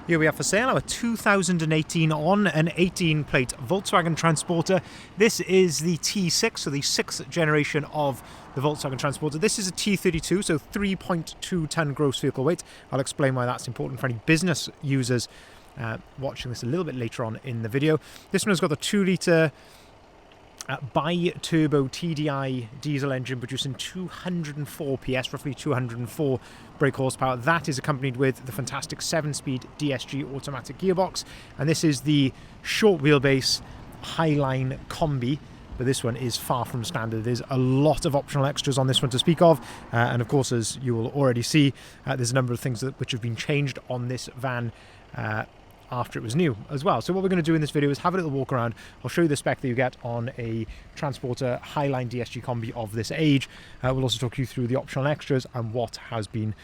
Here we have for sale our 2018 on an 18 plate Volkswagen Transporter. This is the T6, so the 6th generation of the Volkswagen Transporter. This is a T32, so 3.2 ton gross vehicle weight. I'll explain why that's important for any business users watching this a little bit later on in the video. This one has got the 2 litre bi-turbo TDI diesel engine producing 204 PS, roughly 204 brake horsepower. That is accompanied with the fantastic 7-speed DSG automatic gearbox, and this is the short wheelbase Highline Kombi. But this one is far from standard. There's a lot of optional extras on this one to speak of, and of course, as you will already see, there's a number of things which have been changed on this van after it was new as well. So what we're going to do in this video is have a little walk around. I'll show you the spec that you get on a Transporter Highline DSG Kombi of this age. We'll also talk you through the optional extras and what has been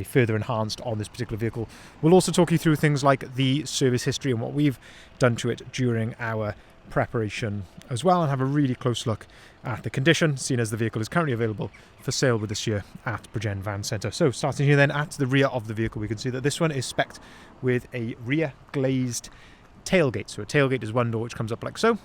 further enhanced on this particular vehicle. We'll also talk you through things like the service history and what we've done to it during our preparation as well, and have a really close look at the condition, seeing as the vehicle is currently available for sale with us here at Bridgend Van Centre. So starting here then at the rear of the vehicle, we can see that this one is spec'd with a rear glazed tailgate. So a tailgate is one door which comes up like so,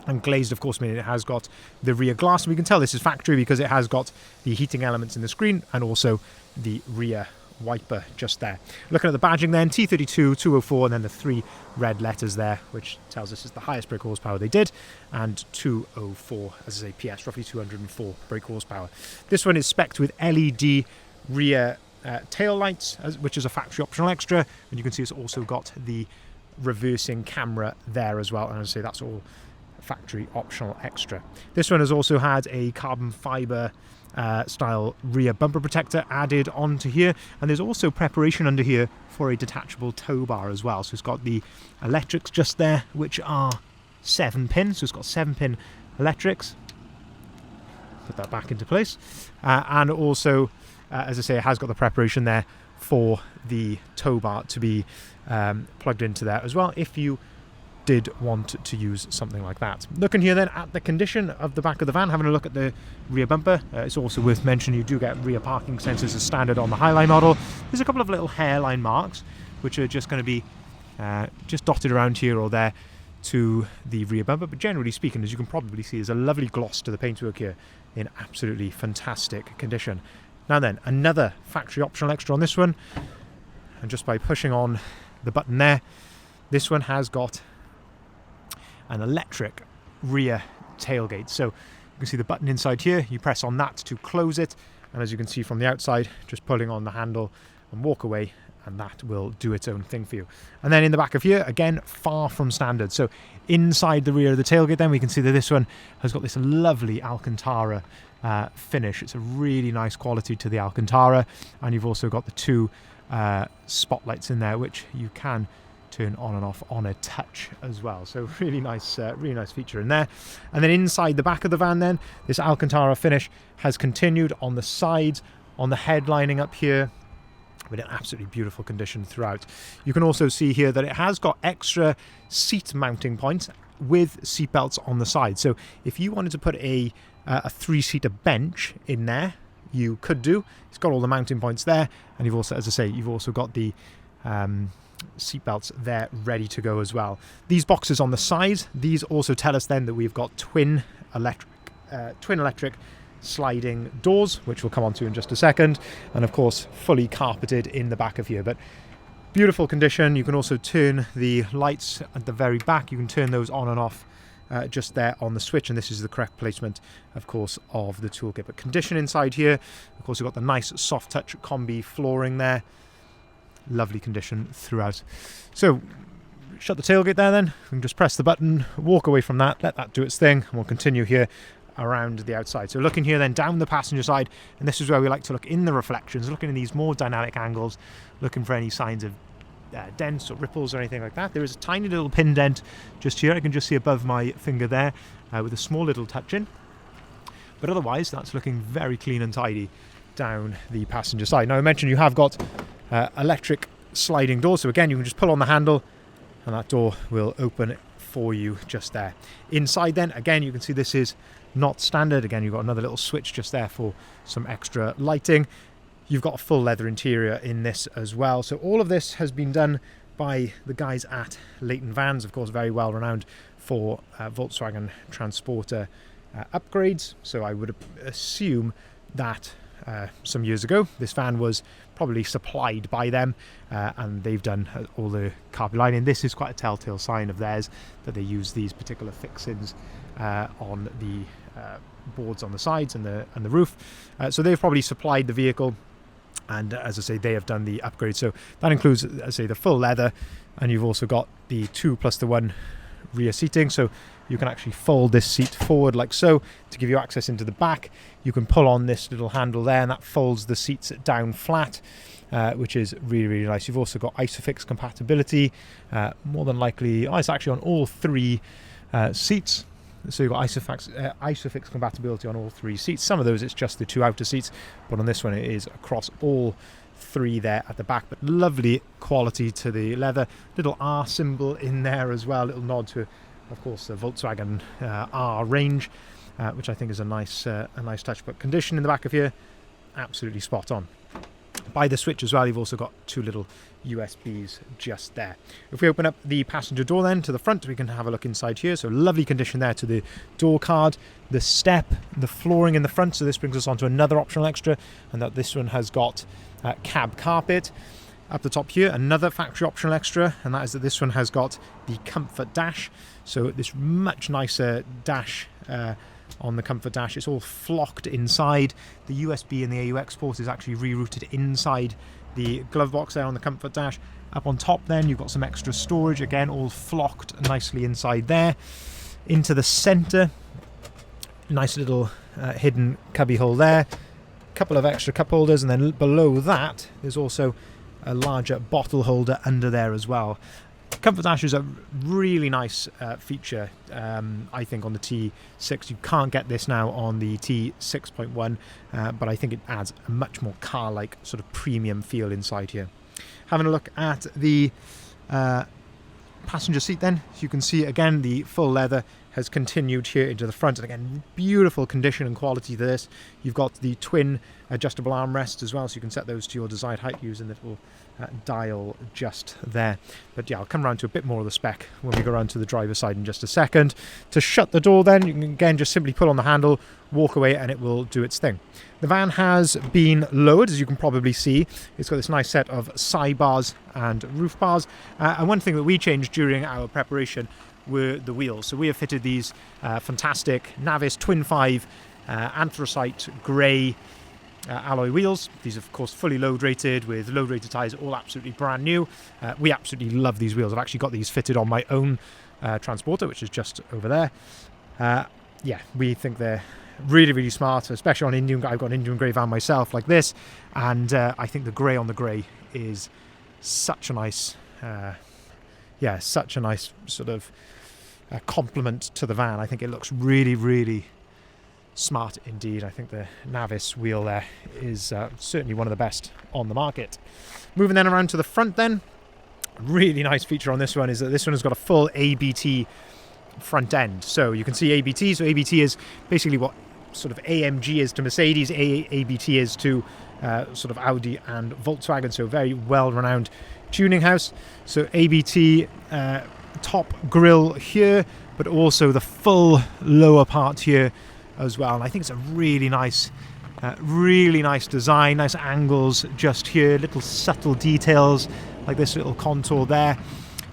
and glazed, of course, meaning it has got the rear glass. And we can tell this is factory because it has got the heating elements in the screen and also the rear wiper just there. Looking at the badging then, T32, 204, and then the 3 red letters there, which tells us it's the highest brake horsepower they did, and 204, as I say, PS, roughly 204 brake horsepower. This one is spec'd with LED rear tail lights, which is a factory optional extra, and you can see it's also got the reversing camera there as well, and as I say, that's all factory optional extra. This one has also had a carbon fibre style rear bumper protector added onto here, and there's also preparation under here for a detachable tow bar as well. So it's got the electrics just there, which are 7 pins, so it's got 7 pin electrics. Put that back into place, and also as I say, it has got the preparation there for the tow bar to be plugged into there as well if you did want to use something like that. Looking here then at the condition of the back of the van, having a look at the rear bumper, it's also worth mentioning you do get rear parking sensors as standard on the Highline model. There's a couple of little hairline marks which are just going to be just dotted around here or there to the rear bumper, but generally speaking, as you can probably see, there's a lovely gloss to the paintwork here in absolutely fantastic condition. Now then, another factory optional extra on this one, and just by pushing on the button there, this one has got an electric rear tailgate. So you can see the button inside here, you press on that to close it, and as you can see from the outside, just pulling on the handle and walk away, and that will do its own thing for you. And then in the back of here, again, far from standard. So inside the rear of the tailgate then, we can see that this one has got this lovely Alcantara finish. It's a really nice quality to the Alcantara, and you've also got the 2 spotlights in there which you can turn on and off on a touch as well. So really nice feature in there. And then inside the back of the van then, this Alcantara finish has continued on the sides, on the headlining up here, with an absolutely beautiful condition throughout. You can also see here that it has got extra seat mounting points with seat belts on the side. So if you wanted to put a 3-seater bench in there, you could do. It's got all the mounting points there, and you've also, as I say, you've also got the seat belts there ready to go as well. These boxes on the side, these also tell us then that we've got twin electric sliding doors, which we'll come on to in just a second, and of course fully carpeted in the back of here. But beautiful condition. You can also turn the lights at the very back, you can turn those on and off just there on the switch, and this is the correct placement, of course, of the toolkit. But condition inside here, of course, you've got the nice soft touch Kombi flooring there. Lovely condition throughout. So shut the tailgate there then, we can just press the button, walk away from that, let that do its thing, and we'll continue here around the outside. So looking here then down the passenger side, and this is where we like to look in the reflections, looking in these more dynamic angles, looking for any signs of dents or ripples or anything like that. There is a tiny little pin dent just here, I can just see above my finger there, with a small little touch in, but otherwise that's looking very clean and tidy down the passenger side. Now I mentioned you have got electric sliding doors, so again you can just pull on the handle and that door will open for you just there. Inside then, again, you can see this is not standard. Again, you've got another little switch just there for some extra lighting. you've got a full leather interior in this as well. So all of this has been done by the guys at Leighton Vans, of course, very well renowned for Volkswagen Transporter upgrades. So I would assume that some years ago this van was probably supplied by them, and they've done all the carpet lining. This is quite a telltale sign of theirs, that they use these particular fixings on the boards on the sides and the roof. So they've probably supplied the vehicle, and as I say, they have done the upgrade. So that includes, as I say, the full leather, and you've also got the 2+1 rear seating, so you can actually fold this seat forward like so to give you access into the back. You can pull on this little handle there, and that folds the seats down flat, which is really nice. You've also got ISOFIX compatibility, more than likely, it's actually on all 3 seats. So you've got ISOFIX compatibility on all 3 seats. Some of those it's just the 2 outer seats, but on this one it is across all 3 there at the back. But lovely quality to the leather. Little R symbol in there as well, little nod to, of course, the Volkswagen R range, which I think is a nice touch. But condition in the back of here, absolutely spot on. By the switch as well, you've also got 2 little USBs just there. If we open up the passenger door then to the front, we can have a look inside here. So lovely condition there to the door card, the step, the flooring in the front. So this brings us on to another optional extra, and that this one has got cab carpet. Up the top here, another factory optional extra, and that is that this one has got the comfort dash. So this much nicer dash on the comfort dash. It's all flocked inside. The USB and the AUX port is actually rerouted inside the glove box there on the comfort dash. Up on top then you've got some extra storage, again all flocked nicely inside there. Into the centre, nice little hidden cubby hole there, couple of extra cup holders, and then below that there's also a larger bottle holder under there as well. Comfort dash is a really nice feature, I think, on the T6. You can't get this now on the T6.1, but I think it adds a much more car-like sort of premium feel inside here. Having a look at the passenger seat then, as you can see again, the full leather has continued here into the front, and again, beautiful condition and quality to this. You've got the twin adjustable armrests as well, so you can set those to your desired height using the little dial just there. But yeah, I'll come around to a bit more of the spec when we go around to the driver's side in just a second. To shut the door then, you can again just simply pull on the handle, walk away, and it will do its thing. The van has been lowered, as you can probably see. It's got this nice set of sidebars and roof bars, and one thing that we changed during our preparation were the wheels. So we have fitted these fantastic Navis Twin 5 anthracite grey alloy wheels. These are of course fully load rated with load rated tyres, all absolutely brand new. We absolutely love these wheels. I've actually got these fitted on my own Transporter, which is just over there. Yeah, we think they're really smart, especially on Indian. I've got an Indian grey van myself like this, and I think the grey on the grey is such a nice such a nice sort of complement to the van. I think it looks really smart indeed. I think the Navis wheel there is certainly one of the best on the market. Moving then around to the front then, really nice feature on this one is that this one has got a full ABT front end. So you can see ABT, so ABT is basically what sort of AMG is to Mercedes, ABT is to sort of Audi and Volkswagen, so very well renowned tuning house. So ABT top grille here, but also the full lower part here as well. And I think it's a really nice design, nice angles just here, little subtle details like this little contour there.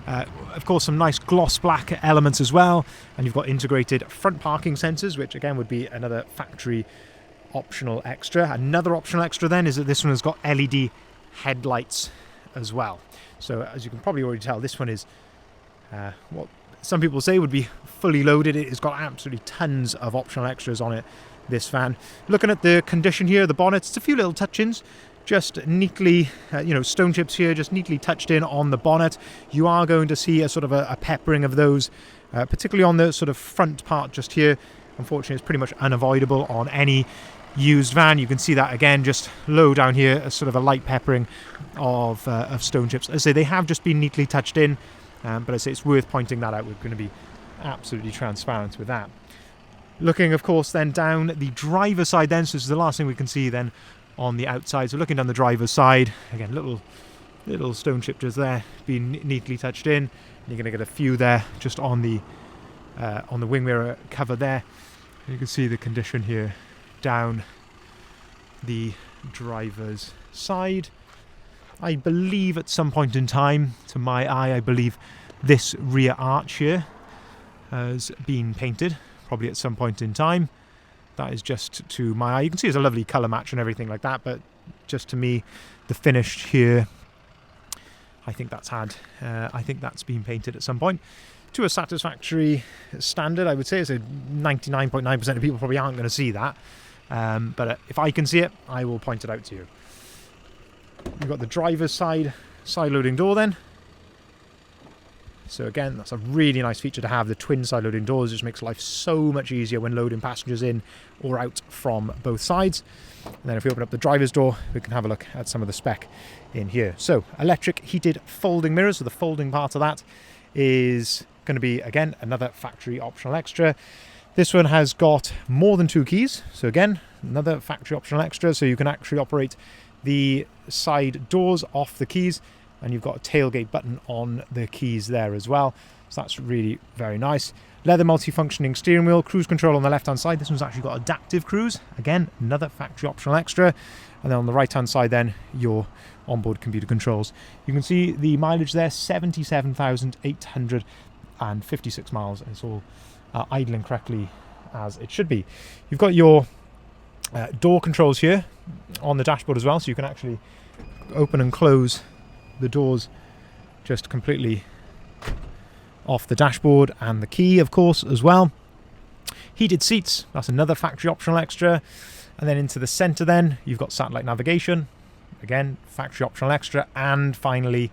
Of course, some nice gloss black elements as well, and you've got integrated front parking sensors, which again would be another factory optional extra. Another optional extra then is that this one has got LED headlights as well. So as you can probably already tell, this one is what some people say would be fully loaded. It has got absolutely tons of optional extras on it, this van. Looking at the condition here, the bonnet, it's a few little touch-ins, just neatly, stone chips here, just neatly touched in on the bonnet. You are going to see a sort of a peppering of those, particularly on the sort of front part just here. Unfortunately, it's pretty much unavoidable on any used van. You can see that again, just low down here, a sort of a light peppering of stone chips. As I say, they have just been neatly touched in, but I say it's worth pointing that out. We're going to be absolutely transparent with that. Looking, of course, then down the driver's side then, so this is the last thing we can see then on the outside. So looking down the driver's side, again, little stone shifters there being neatly touched in. You're going to get a few there just on the wing mirror cover there. You can see the condition here down the driver's side. I believe at some point in time, to my eye, I believe this rear arch here has been painted, probably at some point in time. That is just to my eye. You can see there's a lovely colour match and everything like that, but just to me, the finish here, I think that's been painted at some point to a satisfactory standard. I would say, so 99.9% of people probably aren't going to see that, but if I can see it, I will point it out to you. You've got the driver's side loading door then. So again, that's a really nice feature to have. The twin side loading doors just makes life so much easier when loading passengers in or out from both sides. And then if we open up the driver's door, we can have a look at some of the spec in here. So electric heated folding mirrors. So the folding part of that is going to be, again, another factory optional extra. This one has got more than 2 keys. So again, another factory optional extra. So you can actually operate the side doors off the keys, and you've got a tailgate button on the keys there as well. So that's really very nice. Leather multifunctioning steering wheel, cruise control on the left hand side. This one's actually got adaptive cruise. Again, another factory optional extra. And then on the right hand side then, your onboard computer controls. You can see the mileage there, 77,856 miles, and it's all idling correctly as it should be. You've got your door controls here on the dashboard as well, so you can actually open and close the doors just completely off the dashboard, and the key of course as well. Heated seats, that's another factory optional extra. And then into the center then you've got satellite navigation, again factory optional extra, and finally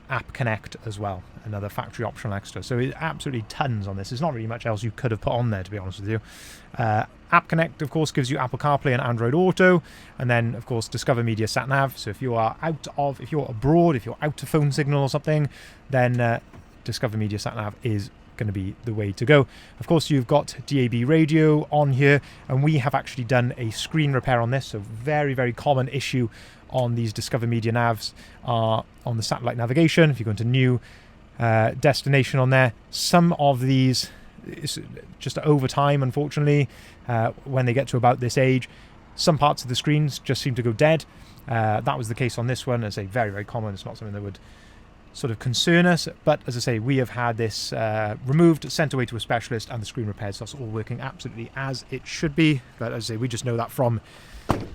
App Connect as well, another factory optional extra. So it's absolutely tons on this. There's not really much else you could have put on there, to be honest with you. App Connect, of course, gives you Apple CarPlay and Android Auto, and then, of course, Discover Media Sat Nav. So if you're abroad, if you're out of phone signal or something, then Discover Media Sat Nav is going to be the way to go. Of course, you've got DAB radio on here, and we have actually done a screen repair on this. So very, very common issue on these Discover Media Navs are on the satellite navigation. If you go into new destination on there, some of these, it's just over time, unfortunately, when they get to about this age, some parts of the screens just seem to go dead. That was the case on this one. As I say, very, very common. It's not something that would sort of concern us, but as I say, we have had this removed, sent away to a specialist, and the screen repaired, so it's all working absolutely as it should be. But as I say, we just know that from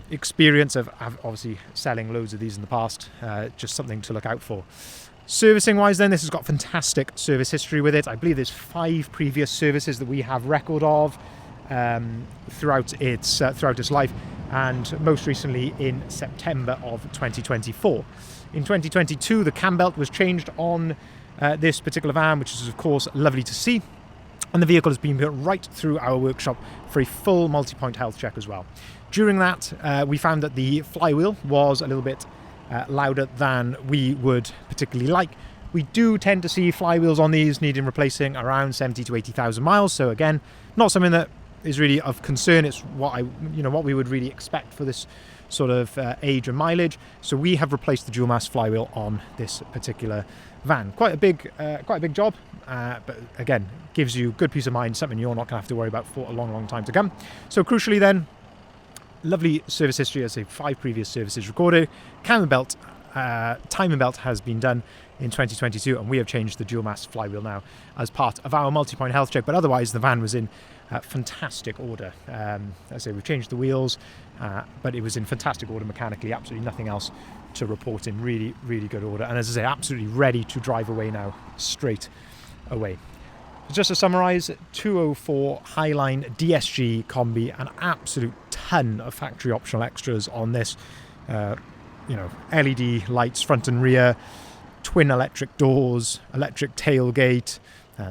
experience of obviously selling loads of these in the past. Just something to look out for. Servicing wise then, this has got fantastic service history with it. I believe there's 5 previous services that we have record of throughout its life, and most recently in September of 2024. In 2022, the cam belt was changed on this particular van, which is of course lovely to see, and the vehicle has been put right through our workshop for a full multi-point health check as well. During that, we found that the flywheel was a little bit louder than we would particularly like. We do tend to see flywheels on these needing replacing around 70 to 80,000 miles. So again, not something that is really of concern. It's what we would really expect for this sort of age and mileage. So we have replaced the dual mass flywheel on this particular van. Quite a big job, but again, gives you good peace of mind, something you're not going to have to worry about for a long, long time to come. So crucially then, lovely service history. As I say, 5 previous services recorded. Timing belt has been done in 2022, and we have changed the dual mass flywheel now as part of our multi-point health check. But otherwise, the van was in fantastic order. As I say, we've changed the wheels, but it was in fantastic order mechanically. Absolutely nothing else to report in. Really, really good order. And as I say, absolutely ready to drive away now, straight away. Just to summarise, 204 Highline DSG Kombi, an absolute ton of factory optional extras on this. LED lights front and rear, twin electric doors, electric tailgate,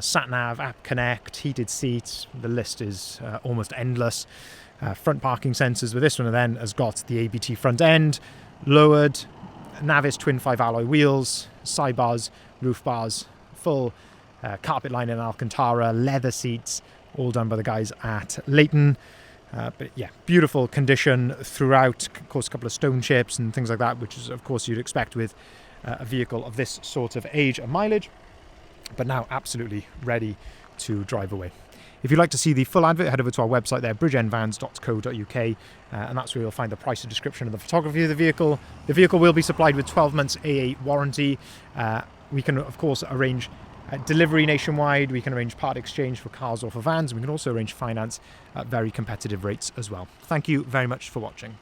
sat nav, app connect, heated seats. The list is almost endless. Front parking sensors with this one then has got the ABT front end, lowered, Navis twin 5 alloy wheels, sidebars, roof bars, full carpet line in Alcantara, leather seats, all done by the guys at Leighton. But yeah, beautiful condition throughout. Of course, a couple of stone chips and things like that, which is, of course, you'd expect with a vehicle of this sort of age and mileage. But now absolutely ready to drive away. If you'd like to see the full advert, head over to our website there, bridgeendvans.co.uk, and that's where you'll find the price and description and the photography of the vehicle. The vehicle will be supplied with 12 months AA warranty. We can, of course, arrange delivery nationwide. We can arrange part exchange for cars or for vans. We can also arrange finance at very competitive rates as well. Thank you very much for watching.